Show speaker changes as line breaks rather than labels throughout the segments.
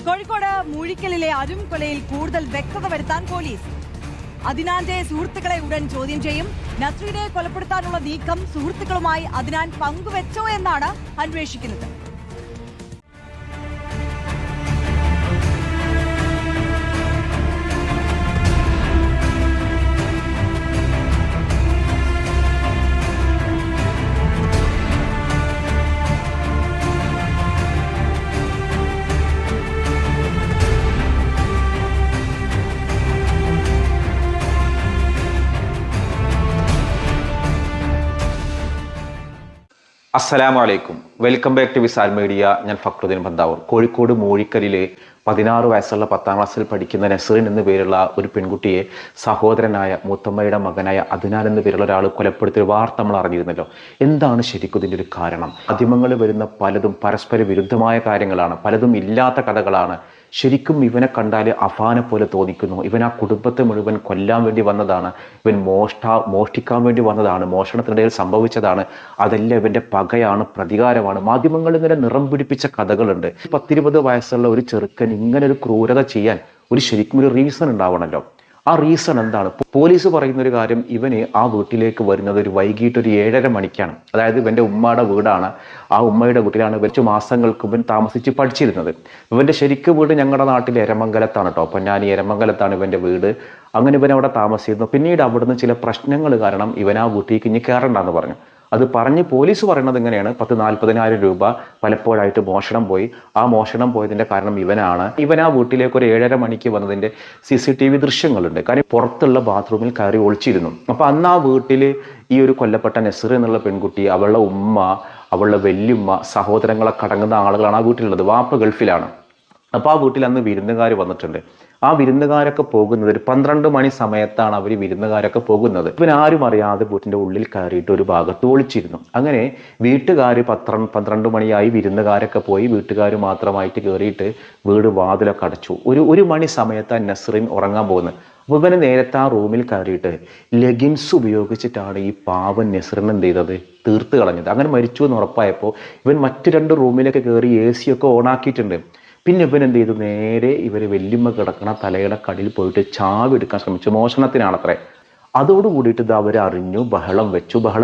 കോഴിക്കോട് മൂഴിക്കലിലെ അരും കൊലയിൽ കൂടുതൽ വ്യക്തത വരുത്താൻ പോലീസ്. അദ്നാന്റെ സുഹൃത്തുക്കളെ ഉടൻ ചോദ്യം ചെയ്യും. നസ്രീനെ കൊലപ്പെടുത്താനുള്ള നീക്കം സുഹൃത്തുക്കളുമായി അദ്നാൻ പങ്കുവെച്ചോ എന്നാണ് അന്വേഷിക്കുന്നത്.
അസ്സലാമു അലൈക്കും, welcome back to Visal media. ഞാൻ ഫക്രുദ്ദീൻ ബന്താവൂർ. കോഴിക്കോട് മൂഴിക്കലിലെ 16 വയസ്സുള്ള 10ാം ക്ലാസ്സിൽ പഠിക്കുന്ന നസ്രീൻ എന്നു പേരുള്ള ഒരു പെൺകുട്ടിയെ സഹോദരനായ മൂത്തമ്മയുടെ മകനായ അദ്നാൻ എന്നു പേരുള്ള ഒരാൾ കൊലപ്പെടുത്തിയ വാർത്ത നമ്മൾ അറിഞ്ഞിരുന്നല്ലോ. എന്താണ് ശരിക്കും ഇതിൻ്റെ ഒരു കാരണം? മാധ്യമങ്ങളിൽ വരുന്ന പലതും പരസ്പര വിരുദ്ധമായ കാര്യങ്ങളാണ്, പലതും ഇല്ലാത്ത കഥകളാണ്. ശരിക്കും ഇവനെ കണ്ടാൽ അഫാനെ പോലെ തോന്നിക്കുന്നു. ഇവൻ ആ കുടുംബത്തെ മുഴുവൻ കൊല്ലാൻ വേണ്ടി വന്നതാണ്, ഇവൻ മോഷ്ടിക്കാൻ വേണ്ടി വന്നതാണ്, മോഷണത്തിനിടയിൽ സംഭവിച്ചതാണ്, അതെല്ലാം ഇവൻ്റെ പകയാണ്, പ്രതികാരമാണ്. മാധ്യമങ്ങൾ ഇങ്ങനെ നിറം പിടിപ്പിച്ച കഥകളുണ്ട്. 10-20 വയസ്സുള്ള ഒരു ചെറുക്കൻ ഇങ്ങനെ ഒരു ക്രൂരത ചെയ്യാൻ ശരിക്കും ഒരു റീസൺ ഉണ്ടാവണമല്ലോ. ആ റീസൺ എന്താണ്? പോലീസ് പറയുന്ന ഒരു കാര്യം, ഇവന് ആ വീട്ടിലേക്ക് വരുന്നത് വൈകിട്ട് 7:30 മണിക്കാണ്. അതായത് ഇവൻ്റെ ഉമ്മയുടെ വീടാണ്. ആ ഉമ്മയുടെ വീട്ടിലാണ് കുറച്ച് മാസങ്ങൾക്ക് മുമ്പ് താമസിച്ച് പഠിച്ചിരുന്നത്. ഇവൻ്റെ ശരിക്കും വീട് ഞങ്ങളുടെ നാട്ടിൽ എരമംഗലത്താണ് കേട്ടോ. പൊന്നാനി എരമംഗലത്താണ് ഇവൻ്റെ വീട്. അങ്ങനെ ഇവൻ അവിടെ താമസിച്ചിരുന്നു. പിന്നീട് അവിടുന്ന് ചില പ്രശ്നങ്ങൾ കാരണം ഇവൻ ആ വീട്ടിലേക്ക് ഇനി കയറണ്ടെന്ന് പറഞ്ഞു. അത് പറഞ്ഞ് പോലീസ് പറയുന്നത് ഇങ്ങനെയാണ്, 10-40,000 രൂപ പലപ്പോഴായിട്ട് മോഷണം പോയി. ആ മോഷണം പോയതിൻ്റെ കാരണം ഇവനാണ്. ഇവൻ ആ വീട്ടിലേക്ക് 7:30 മണിക്ക് വന്നതിൻ്റെ CCTV ദൃശ്യങ്ങളുണ്ട്. കാരണം പുറത്തുള്ള ബാത്റൂമിൽ കയറി ഒളിച്ചിരുന്നു. അപ്പോൾ അന്ന് ആ വീട്ടിൽ ഈ ഒരു കൊല്ലപ്പെട്ട നസ്രീൻ എന്നുള്ള പെൺകുട്ടി, അവളുടെ ഉമ്മ, അവളുടെ വല്യുമ്മ, സഹോദരങ്ങളൊക്കെ അടങ്ങുന്ന ആളുകളാണ് ആ വീട്ടിലുള്ളത്. വാപ്പ ഗൾഫിലാണ്. അപ്പോൾ ആ വീട്ടിൽ അന്ന് വിരുന്നുകാർ വന്നിട്ടുണ്ട്. ആ വിരുന്നുകാരൊക്കെ പോകുന്നത് ഒരു 12 മണി സമയത്താണ് അവർ വിരുന്നുകാരൊക്കെ പോകുന്നത്. ഇവനാരും അറിയാതെ വീട്ടിൻ്റെ ഉള്ളിൽ കയറിയിട്ട് ഒരു ഭാഗത്ത് ഒളിച്ചിരുന്നു. അങ്ങനെ വീട്ടുകാർ 12 മണിയായി വിരുന്നുകാരൊക്കെ പോയി, വീട്ടുകാർ മാത്രമായിട്ട് കയറിയിട്ട് വീട് വാതിലൊക്കെ അടച്ചു. ഒരു മണി സമയത്താണ് നസ്രീൻ ഉറങ്ങാൻ പോകുന്നത്. അപ്പോൾ ഇവന് നേരത്തെ ആ റൂമിൽ കയറിയിട്ട് ലെഗിൻസ് ഉപയോഗിച്ചിട്ടാണ് ഈ പാവൻ നസ്രീൻ എന്ത് ചെയ്തത്, തീർത്ത് കളഞ്ഞത്. അങ്ങനെ മരിച്ചു എന്ന് ഉറപ്പായപ്പോൾ ഇവൻ മറ്റു 2 റൂമിലൊക്കെ കയറി AC ഒക്കെ ഓണാക്കിയിട്ടുണ്ട്. പിന്നെ ഇവൻ എന്ത് ചെയ്തു, നേരെ ഇവർ വല്യമ്മ കിടക്കണ തലയുടെ കടിയിൽ പോയിട്ട് ചാവി എടുക്കാൻ ശ്രമിച്ചു. മോഷണത്തിനാണത്രേ. അതോടുകൂടിയിട്ട് ഇത് അവരറിഞ്ഞു, ബഹളം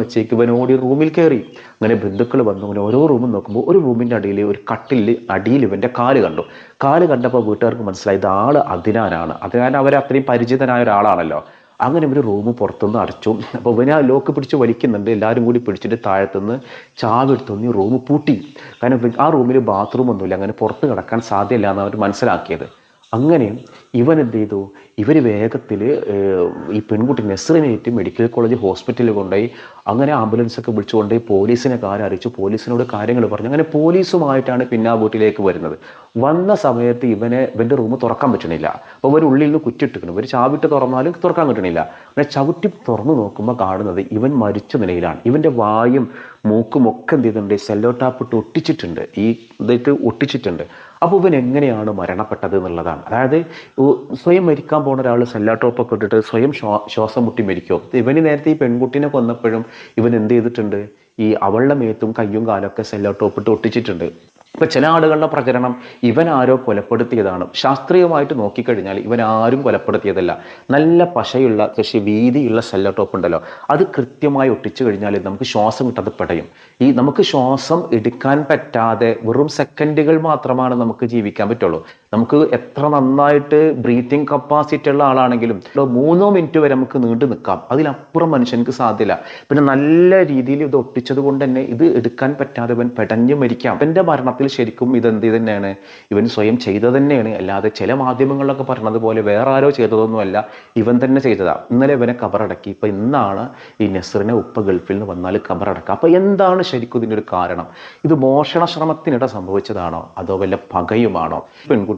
വെച്ചേക്ക് ഇവൻ ഓടി റൂമിൽ കയറി. അങ്ങനെ ബന്ധുക്കൾ വന്നു. അങ്ങനെ ഓരോ റൂമും നോക്കുമ്പോൾ ഒരു റൂമിൻ്റെ അടിയിൽ ഒരു കട്ടിലിൽ അടിയിൽ ഇവൻ്റെ കാല് കണ്ടു. കാല് കണ്ടപ്പോൾ വീട്ടുകാർക്ക് മനസ്സിലായി ഇത് ആള് അദ്നാനാണ്. അദ്നാൻ അവരെ അത്രയും പരിചിതനായ ഒരാളാണല്ലോ. അങ്ങനെ ഇവർ റൂം പുറത്തുനിന്ന് അടച്ചു. അപ്പോൾ ഇവനെ ലോക്ക് പിടിച്ച് വലിക്കുന്നുണ്ട്. എല്ലാവരും കൂടി പിടിച്ചിട്ട് താഴത്തുനിന്ന് ചാവി എടുത്തൊന്ന് റൂം പൂട്ടി. കാരണം ആ റൂമിൽ ബാത്റൂം ഒന്നുമില്ല, അങ്ങനെ പുറത്ത് കിടക്കാൻ സാധ്യമില്ല എന്ന് അവർ മനസ്സിലാക്കിയത്. അങ്ങനെ ഇവൻ എന്ത് ചെയ്തു, ഇവർ വേഗത്തിൽ ഈ പെൺകുട്ടി നസ്രീനേറ്റ് മെഡിക്കൽ കോളേജ് ഹോസ്പിറ്റലിൽ കൊണ്ടുപോയി. അങ്ങനെ ആംബുലൻസൊക്കെ വിളിച്ചുകൊണ്ടുപോയി പോലീസിനെ കാര്യം അറിയിച്ചു. പോലീസിനോട് കാര്യങ്ങൾ പറഞ്ഞു. അങ്ങനെ പോലീസുമായിട്ടാണ് പിന്നെ ആ വീട്ടിലേക്ക് വരുന്നത്. വന്ന സമയത്ത് ഇവൻ്റെ റൂം തുറക്കാൻ പറ്റണില്ല. അപ്പോൾ ഇവർ ഉള്ളിൽ നിന്ന് കുറ്റിട്ടിക്കണം. ഇവർ ചാവിട്ട് തുറന്നാലും തുറക്കാൻ കിട്ടണില്ല. അങ്ങനെ ചവിട്ടി തുറന്നു നോക്കുമ്പോൾ കാണുന്നത് ഇവൻ മരിച്ച നിലയിലാണ്. ഇവൻ്റെ വായും മൂക്കും ഒക്കെ എന്ത് ചെയ്തിട്ടുണ്ട്, സെല്ലോ ടാപ്പ് ഇട്ട് ഒട്ടിച്ചിട്ടുണ്ട്. ഇതായിട്ട് ഒട്ടിച്ചിട്ടുണ്ട്. അപ്പോൾ ഇവൻ എങ്ങനെയാണ് മരണപ്പെട്ടത് എന്നുള്ളതാണ്. അതായത് സ്വയം മരിക്കാൻ പോകുന്ന ഒരാൾ സെല്ലോ ടോപ്പൊക്കെ ഇട്ടിട്ട് സ്വയം ശ്വാസം മുട്ടി മരിക്കുമോ? ഇവന് നേരത്തെ ഈ പെൺകുട്ടീനെ കൊന്നപ്പോഴും ഇവൻ എന്ത് ചെയ്തിട്ടുണ്ട്, ഈ അവളുടെ മേത്തും കയ്യും കാലൊക്കെ സെല്ലോ ടോപ്പ് ഇട്ട് ഒട്ടിച്ചിട്ടുണ്ട്. ഇപ്പം ചില ആളുകളുടെ പ്രചരണം ഇവൻ ആരോ കൊലപ്പെടുത്തിയതാണ്. ശാസ്ത്രീയമായിട്ട് നോക്കിക്കഴിഞ്ഞാൽ ഇവൻ ആരും കൊലപ്പെടുത്തിയതല്ല. നല്ല പശയുള്ള വീതിയുള്ള സെല്ലോ ടോപ്പ് ഉണ്ടല്ലോ, അത് കൃത്യമായി ഒട്ടിച്ചു കഴിഞ്ഞാൽ നമുക്ക് ശ്വാസം കിട്ടാതെ പെടയും. നമുക്ക് ശ്വാസം എടുക്കാൻ പറ്റാതെ വെറും സെക്കൻഡുകൾ മാത്രമാണ് നമുക്ക് ജീവിക്കാൻ പറ്റുള്ളൂ. നമുക്ക് എത്ര നന്നായിട്ട് ബ്രീത്തിങ് കപ്പാസിറ്റി ഉള്ള ആളാണെങ്കിലും 3 മിനിറ്റ് വരെ നമുക്ക് നീണ്ടു നിൽക്കാം. അതിലപ്പുറം മനുഷ്യർക്ക് സാധ്യത. പിന്നെ നല്ല രീതിയിൽ ഇത് ഒട്ടിച്ചത് കൊണ്ട് തന്നെ ഇത് എടുക്കാൻ പറ്റാതെ ഇവൻ പെടഞ്ഞു മരിക്കാം. ഇവൻ്റെ മരണത്തിൽ ശരിക്കും ഇതെന്ത് തന്നെയാണ്, ഇവൻ സ്വയം ചെയ്തത് തന്നെയാണ്. അല്ലാതെ ചില മാധ്യമങ്ങളിലൊക്കെ പറഞ്ഞത് പോലെ വേറെ ആരോ ചെയ്തതൊന്നുമല്ല, ഇവൻ തന്നെ ചെയ്തതാണ്. ഇന്നലെ ഇവനെ കബറടക്കി. ഇപ്പം ഇന്നാണ് ഈ നസ്രീനെ ഉപ്പ ഗൾഫിൽ നിന്ന് വന്നാൽ കബറടക്കുക. അപ്പോൾ എന്താണ് ശരിക്കും ഇതിൻ്റെ ഒരു കാരണം? ഇത് മോഷണ ശ്രമത്തിനിടെ സംഭവിച്ചതാണോ അതോ വല്ല പകയുമാണോ? പെൺകുട്ടി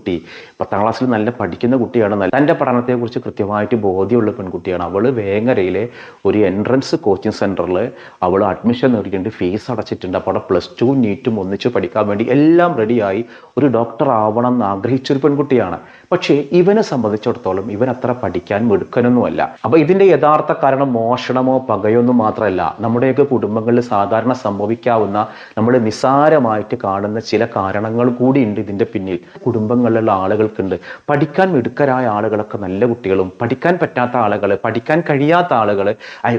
10ാം ക്ലാസ്സിൽ നല്ല പഠിക്കുന്ന കുട്ടിയാണ്. തൻ്റെ പഠനത്തെക്കുറിച്ച് കൃത്യമായിട്ട് ബോധ്യമുള്ള പെൺകുട്ടിയാണ്. അവൾ വേങ്ങരയിലെ ഒരു എൻട്രൻസ് കോച്ചിങ് സെൻറ്ററിൽ അവൾ അഡ്മിഷൻ നേടിയിട്ടുണ്ട്, ഫീസ് അടച്ചിട്ടുണ്ട്. അപ്പോൾ അവിടെ +2 നീറ്റും ഒന്നിച്ച് പഠിക്കാൻ വേണ്ടി എല്ലാം റെഡിയായി ഒരു ഡോക്ടർ ആവണം എന്ന് ആഗ്രഹിച്ചൊരു പെൺകുട്ടിയാണ്. പക്ഷേ ഇവനെ സംബന്ധിച്ചിടത്തോളം ഇവൻ അത്ര പഠിക്കാൻ മിടുക്കനൊന്നുമല്ല. അപ്പൊ ഇതിന്റെ യഥാർത്ഥ കാരണം മോഷണമോ പകയൊന്നും മാത്രമല്ല, നമ്മുടെയൊക്കെ കുടുംബങ്ങളിൽ സാധാരണ സംഭവിക്കാവുന്ന നമ്മൾ നിസ്സാരമായിട്ട് കാണുന്ന ചില കാരണങ്ങൾ കൂടിയുണ്ട് ഇതിന്റെ പിന്നിൽ. കുടുംബങ്ങളിലുള്ള ആളുകൾക്കുണ്ട് പഠിക്കാൻ മിടുക്കരായ ആളുകളൊക്കെ നല്ല കുട്ടികളും പഠിക്കാൻ പറ്റാത്ത ആളുകൾ, പഠിക്കാൻ കഴിയാത്ത ആളുകൾ,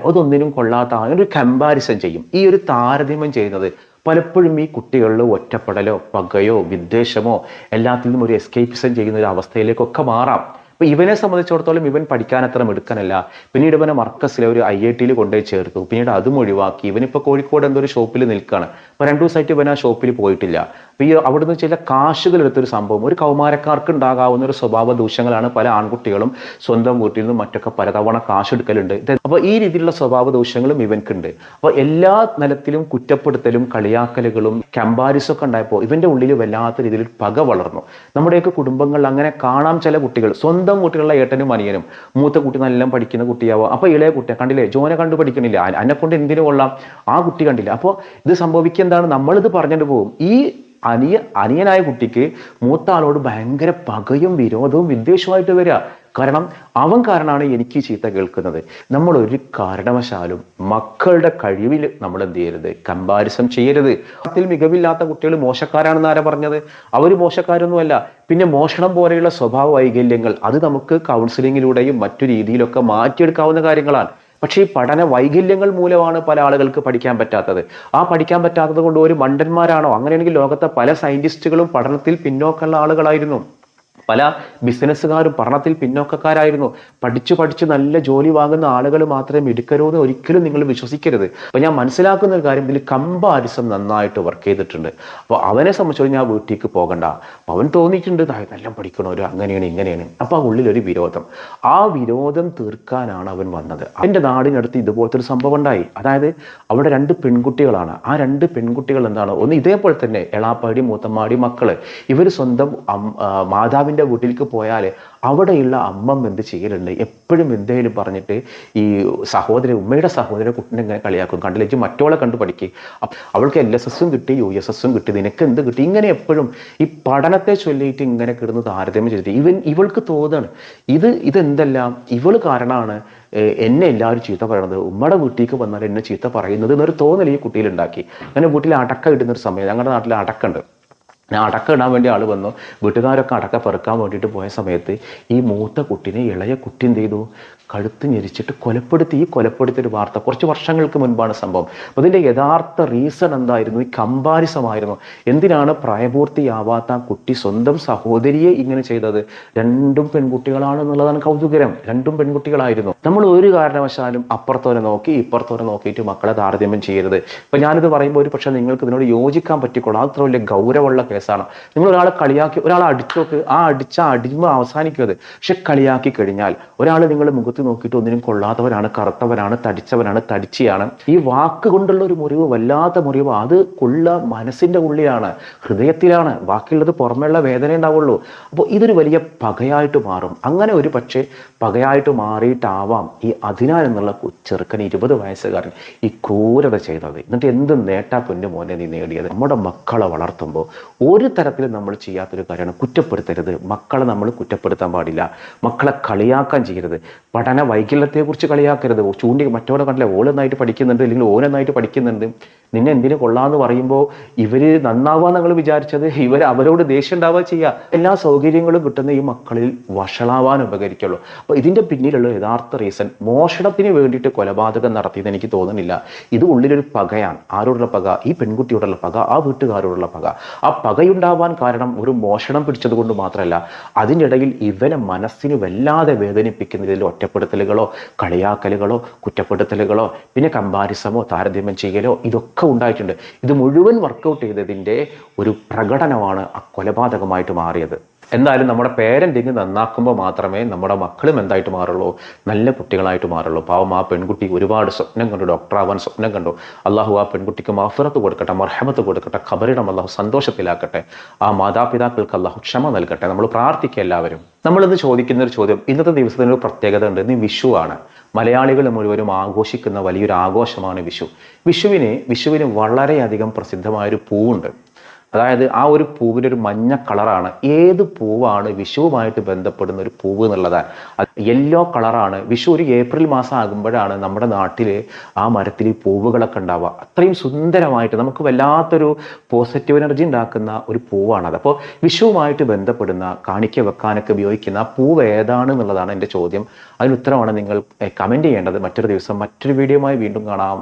അതൊന്നിനും കൊള്ളാത്ത ഒരു കമ്പാരിസൺ ചെയ്യും. ഈ ഒരു താരതമ്യം ചെയ്യുന്നത് പലപ്പോഴും ഈ കുട്ടികളിൽ ഒറ്റപ്പെടലോ പകയോ വിദ്വേഷമോ എല്ലാത്തിൽ നിന്നും ഒരു എസ്കേപ്പിസം ചെയ്യുന്ന ഒരു അവസ്ഥയിലേക്കൊക്കെ മാറാം. അപ്പൊ ഇവനെ സംബന്ധിച്ചിടത്തോളം ഇവൻ പഠിക്കാൻ അത്ര മിടുക്കനല്ല. പിന്നീട് ഇവനെ മർക്കസിലെ ഒരു IIT കൊണ്ടുപോയി ചേർത്തു. പിന്നീട് അതും ഒഴിവാക്കി. ഇവനിപ്പോൾ കോഴിക്കോട് എന്തോ ഒരു ഷോപ്പിൽ നിൽക്കുകയാണ്. അപ്പോൾ 2 ദിവസമായിട്ട് ഇവൻ ആ ഷോപ്പിൽ പോയിട്ടില്ല. അപ്പോൾ ഈ അവിടുന്ന് ചില കാശുകൾ എടുത്തൊരു സംഭവം, ഒരു കൗമാരക്കാർക്ക് ഉണ്ടാകാവുന്ന ഒരു സ്വഭാവ ദൂഷ്യങ്ങളാണ് പല ആൺകുട്ടികളും സ്വന്തം വീട്ടിൽ നിന്നും മറ്റൊക്കെ പലതവണ കാശെടുക്കലുണ്ട്. അപ്പോൾ ഈ രീതിയിലുള്ള സ്വഭാവ ദൂഷ്യങ്ങളും ഇവൻക്കുണ്ട്. അപ്പോൾ എല്ലാ നിലത്തിലും കുറ്റപ്പെടുത്തലും കളിയാക്കലുകളും കമ്പാരിസൊക്കെ ഉണ്ടായപ്പോൾ ഇവന്റെ ഉള്ളിൽ വല്ലാത്ത രീതിയിൽ പക വളർന്നു. നമ്മുടെയൊക്കെ കുടുംബങ്ങളിൽ അങ്ങനെ കാണാം. ചില കുട്ടികൾ സ്വന്തം കുട്ടികളുടെ ഏട്ടനും അനിയനും, മൂത്ത കുട്ടി നല്ല പഠിക്കുന്ന കുട്ടിയാവോ, അപ്പൊ ഇളയ കുട്ടിയെ കണ്ടില്ലേ, ജോനെ കണ്ടു പഠിക്കണില്ല, എന്നെ കൊണ്ട് എന്തിനു കൊള്ളാം, ആ കുട്ടി കണ്ടില്ല. അപ്പോൾ ഇത് സംഭവിക്കുക എന്താണ്, നമ്മളിത് പറഞ്ഞിട്ട് പോകും. ഈ അനിയനായ കുട്ടിക്ക് മൂത്ത ആളോട് ഭയങ്കര പകയും വിരോധവും വിദ്വേഷമായിട്ട് വരിക. കാരണം അവൻ കാരണമാണ് എനിക്ക് ചീത്ത കേൾക്കുന്നത്. നമ്മൾ ഒരു കാരണവശാലും മക്കളുടെ കഴിവിൽ നമ്മൾ എന്ത് ചെയ്യരുത്, കമ്പാരിസം ചെയ്യരുത്. അതിൽ മികവില്ലാത്ത കുട്ടികൾ മോശക്കാരാണെന്ന് ആരാ പറഞ്ഞത്? അവർ മോശക്കാരൊന്നുമല്ല. പിന്നെ മോഷണം പോലെയുള്ള സ്വഭാവ വൈകല്യങ്ങൾ അത് നമുക്ക് കൗൺസിലിങ്ങിലൂടെയും മറ്റു രീതിയിലൊക്കെ മാറ്റിയെടുക്കാവുന്ന കാര്യങ്ങളാണ്. പക്ഷേ ഈ പഠന വൈകല്യങ്ങൾ മൂലമാണ് പല ആളുകൾക്ക് പഠിക്കാൻ പറ്റാത്തത്. ആ പഠിക്കാൻ പറ്റാത്തത് കൊണ്ട് ഒരു മണ്ടന്മാരാണോ? അങ്ങനെയാണെങ്കിൽ ലോകത്തെ പല സയന്റിസ്റ്റുകളും പഠനത്തിൽ പിന്നോക്കമുള്ള ആളുകളായിരുന്നു. പല ബിസിനസ്സുകാരും പഠനത്തിൽ പിന്നോക്കക്കാരായിരുന്നു. പഠിച്ചു നല്ല ജോലി വാങ്ങുന്ന ആളുകൾ മാത്രമേ മിടുക്കരോ എന്ന് ഒരിക്കലും നിങ്ങൾ വിശ്വസിക്കരുത്. അപ്പൊ ഞാൻ മനസ്സിലാക്കുന്ന ഒരു കാര്യം, ഇതിൽ കമ്പാരിസം നന്നായിട്ട് വർക്ക് ചെയ്തിട്ടുണ്ട്. അപ്പോൾ അവനെ സംബന്ധിച്ചോളം ഞാൻ വീട്ടിലേക്ക് പോകണ്ട. അവൻ തോന്നിയിട്ടുണ്ട് നല്ല പഠിക്കണോ, അങ്ങനെയാണ് ഇങ്ങനെയാണ്. അപ്പൊ ആ ഉള്ളിലൊരു വിരോധം, ആ വിരോധം തീർക്കാനാണ് അവൻ വന്നത്. അവന്റെ നാടിനടുത്ത് ഇതുപോലത്തെ ഒരു സംഭവം ഉണ്ടായി. അതായത് അവിടെ 2 പെൺകുട്ടികളാണ്. ആ 2 പെൺകുട്ടികൾ എന്താണ്, ഒന്ന് ഇതേപോലെ തന്നെ എളാപ്പാടി മൂത്തമ്മാടി മക്കള്. ഇവർ സ്വന്തം മാതാവിന്റെ വീട്ടിലേക്ക് പോയാൽ അവിടെയുള്ള അമ്മ എന്ത് ചെയ്യലുണ്ട്, എപ്പോഴും എന്തെങ്കിലും പറഞ്ഞിട്ട് ഈ ഉമ്മയുടെ സഹോദര കുട്ടിനെ ഇങ്ങനെ കളിയാക്കും. കണ്ടിലേക്ക് മറ്റോളെ കണ്ടു പഠിക്കുക, അവൾക്ക് LSS കിട്ടി, USS കിട്ടി, നിനക്ക് എന്ത് കിട്ടി, ഇങ്ങനെ എപ്പോഴും ഈ പഠനത്തെ ചൊല്ലിയിട്ട് ഇങ്ങനെ കിടന്ന് താരതമ്യം ചെയ്തിട്ട് ഇവൾക്ക് തോന്നാണ് ഇതെന്തെല്ലാം ഇവള് കാരണമാണ് എന്നെ എല്ലാവരും ചീത്ത പറയണത്, ഉമ്മയുടെ വീട്ടിലേക്ക് വന്നാൽ എന്നെ ചീത്ത പറയുന്നത് എന്നൊരു തോന്നൽ ഈ കുട്ടിയിലുണ്ടാക്കി. അങ്ങനെ വീട്ടിൽ അടക്ക ഇടുന്നൊരു സമയം, ഞങ്ങളുടെ നാട്ടിൽ അടക്കുണ്ട്. അടക്ക ഇടാൻ വേണ്ടി ആൾ വന്നു. വീട്ടുകാരൊക്കെ അടക്ക പെറുക്കാൻ വേണ്ടിയിട്ട് പോയ സമയത്ത് ഈ മൂത്ത കുട്ടിനെ ഇളയ കുട്ടി എന്ത് ചെയ്തു, കഴുത്ത് ഞെരിച്ചിട്ട് കൊലപ്പെടുത്തി. ഈ കൊലപ്പെടുത്തിയൊരു വാർത്ത കുറച്ച് വർഷങ്ങൾക്ക് മുൻപാണ് സംഭവം. അപ്പോൾ ഇതിൻ്റെ യഥാർത്ഥ റീസൺ എന്തായിരുന്നു? ഈ കമ്പാരിസമായിരുന്നു. എന്തിനാണ് പ്രായപൂർത്തിയാവാത്ത ആ കുട്ടി സ്വന്തം സഹോദരിയെ ഇങ്ങനെ ചെയ്തത്? 2 പെൺകുട്ടികളാണെന്നുള്ളതാണ് കൗതുകരം. 2 പെൺകുട്ടികളായിരുന്നു. നമ്മൾ ഒരു കാരണവശാലും അപ്പുറത്തോനെ നോക്കി ഇപ്പുറത്തോനെ നോക്കിയിട്ട് മക്കളെ താരതമ്യം ചെയ്യരുത്. ഇപ്പം ഞാനിത് പറയുമ്പോൾ ഒരു പക്ഷേ നിങ്ങൾക്ക് ഇതിനോട് യോജിക്കാൻ പറ്റിക്കൊള്ളാം. അത്ര വലിയ ഗൗരവമുള്ള കേസാണ്. നിങ്ങൾ ഒരാളെ കളിയാക്കി, ഒരാളെ അടിച്ചോക്ക്, ആ അടിച്ച അടിമ അവസാനിക്കുന്നത്. പക്ഷെ കളിയാക്കി കഴിഞ്ഞാൽ ഒരാൾ നിങ്ങളുടെ മുഖത്ത് നോക്കിയിട്ട് ഒന്നിനും കൊള്ളാത്തവരാണ്, കറുത്തവരാണ്, തടിച്ചവരാണ്, തടിച്ചിയാണ്, ഈ വാക്ക് കൊണ്ടുള്ള ഒരു മുറിവ്, വല്ലാത്ത മുറിവ്, അത് മനസ്സിന്റെ ഉള്ളിലാണ്, ഹൃദയത്തിലാണ്. ബാക്കിയുള്ളത് പുറമേയുള്ള വേദന ഉണ്ടാവുള്ളൂ. അപ്പോൾ ഇതൊരു വലിയ പകയായിട്ട് മാറും. അങ്ങനെ ഒരു പക്ഷേ പകയായിട്ട് മാറിയിട്ടാവാം ഈ അദ്നാൻ എന്നുള്ള ചെറുക്കൻ 20 വയസ്സുകാരൻ ഈ ക്രൂരത ചെയ്തത്. എന്നിട്ട് എന്ത് നേട്ടാ പൊന്നു മോനെ നീ നേടിയത്? നമ്മുടെ മക്കളെ വളർത്തുമ്പോൾ ഒരു തരത്തിലും നമ്മൾ ചെയ്യാത്തൊരു കാര്യമാണ് കുറ്റപ്പെടുത്തരുത്. മക്കളെ നമ്മൾ കുറ്റപ്പെടുത്താൻ പാടില്ല. മക്കളെ കളിയാക്കാൻ ചെയ്യരുത്. പഠന വൈകല്യത്തെക്കുറിച്ച് കളിയാക്കരുത്. മറ്റോടെ കണ്ടില്ല, ഓലെന്നായിട്ട് പഠിക്കുന്നുണ്ട്, അല്ലെങ്കിൽ ഓനെന്നായിട്ട് പഠിക്കുന്നുണ്ട്, നിന്നെ എന്തിനു കൊള്ളാന്ന് പറയുമ്പോൾ ഇവര് നന്നാവാൻ നിങ്ങൾ വിചാരിച്ചത് അവരോട് ദേഷ്യം ഉണ്ടാവുക ചെയ്യുക. എല്ലാ സൗകര്യങ്ങളും കിട്ടുന്ന ഈ മക്കളിൽ വഷളാവാൻ ഉപകരിക്കുള്ളൂ. അപ്പോൾ ഇതിന്റെ പിന്നിലുള്ള യഥാർത്ഥ റീസൺ മോഷണത്തിന് വേണ്ടിയിട്ട് കൊലപാതകം നടത്തിയെന്ന് എനിക്ക് തോന്നുന്നില്ല. ഇത് ഉള്ളിലൊരു പകയാണ്. ആരോടുള്ള പക? ഈ പെൺകുട്ടിയോടുള്ള പക, ആ വീട്ടുകാരോടുള്ള പക. ആ പകയുണ്ടാവാൻ കാരണം ഒരു മോഷണം പിടിച്ചത് കൊണ്ട് മാത്രമല്ല, അതിൻ്റെ ഇടയിൽ ഇവനെ മനസ്സിന് വല്ലാതെ വേദനിപ്പിക്കുന്നതിൽ ഒറ്റപ്പെടുത്തലുകളോ കളിയാക്കലുകളോ കുറ്റപ്പെടുത്തലുകളോ പിന്നെ കമ്പാരിസമോ താരതമ്യം ചെയ്യലോ ഇതൊക്കെ ഉണ്ടായിട്ടുണ്ട്. ഇത് മുഴുവൻ വർക്കൗട്ട് ചെയ്തതിൻ്റെ ഒരു പ്രകടനമാണ് ആ കൊലപാതകമായിട്ട് മാറിയത്. എന്തായാലും നമ്മുടെ പേരൻറ്റിങ് നന്നാക്കുമ്പോൾ മാത്രമേ നമ്മുടെ മക്കളും എന്തായിട്ട് മാറുള്ളൂ, നല്ല കുട്ടികളായിട്ട് മാറുള്ളൂ. പാവം ആ പെൺകുട്ടി ഒരുപാട് സ്വപ്നം കണ്ടു, ഡോക്ടറാവാൻ സ്വപ്നം കണ്ടു. അള്ളാഹു ആ പെൺകുട്ടിക്ക് മഗ്ഫിറത്ത് കൊടുക്കട്ടെ, മർഹമത്ത് കൊടുക്കട്ടെ, ഖബറിടം അള്ളാഹു സന്തോഷത്തിലാക്കട്ടെ. ആ മാതാപിതാക്കൾക്ക് അള്ളാഹു ക്ഷമ നൽകട്ടെ. നമ്മൾ പ്രാർത്ഥിക്കുക എല്ലാവരും. നമ്മളിന്ന് ചോദിക്കുന്ന ഒരു ചോദ്യം, ഇന്നത്തെ ദിവസത്തിനൊരു പ്രത്യേകത ഉണ്ട്. ഇന്ന് വിഷുവാണ്. മലയാളികൾ മുഴുവനും ആഘോഷിക്കുന്ന വലിയൊരു ആഘോഷമാണ് വിഷു. വിഷുവിന് വളരെയധികം പ്രസിദ്ധമായൊരു പൂവുണ്ട്. അതായത് ആ ഒരു പൂവിൻ്റെ ഒരു മഞ്ഞ കളറാണ്. ഏത് പൂവാണ് വിഷുവുമായിട്ട് ബന്ധപ്പെടുന്ന ഒരു പൂവ് എന്നുള്ളതാണ്. യെല്ലോ കളറാണ്. വിഷു ഒരു ഏപ്രിൽ മാസം ആകുമ്പോഴാണ് നമ്മുടെ നാട്ടിൽ ആ മരത്തിൽ പൂവുകളൊക്കെ ഉണ്ടാവുക. അത്രയും സുന്ദരമായിട്ട് നമുക്ക് വല്ലാത്തൊരു പോസിറ്റീവ് എനർജി ഉണ്ടാക്കുന്ന ഒരു പൂവാണത്. അപ്പോൾ വിഷുവുമായിട്ട് ബന്ധപ്പെടുന്ന കാണിക്ക വെക്കാനൊക്കെ ഉപയോഗിക്കുന്ന ആ പൂവ് ഏതാണ് എന്നുള്ളതാണ് എൻ്റെ ചോദ്യം. അതിന് ഉത്തരമാണ് നിങ്ങൾ കമൻറ്റ് ചെയ്യേണ്ടത്. മറ്റൊരു ദിവസം മറ്റൊരു വീഡിയോയുമായി വീണ്ടും കാണാം.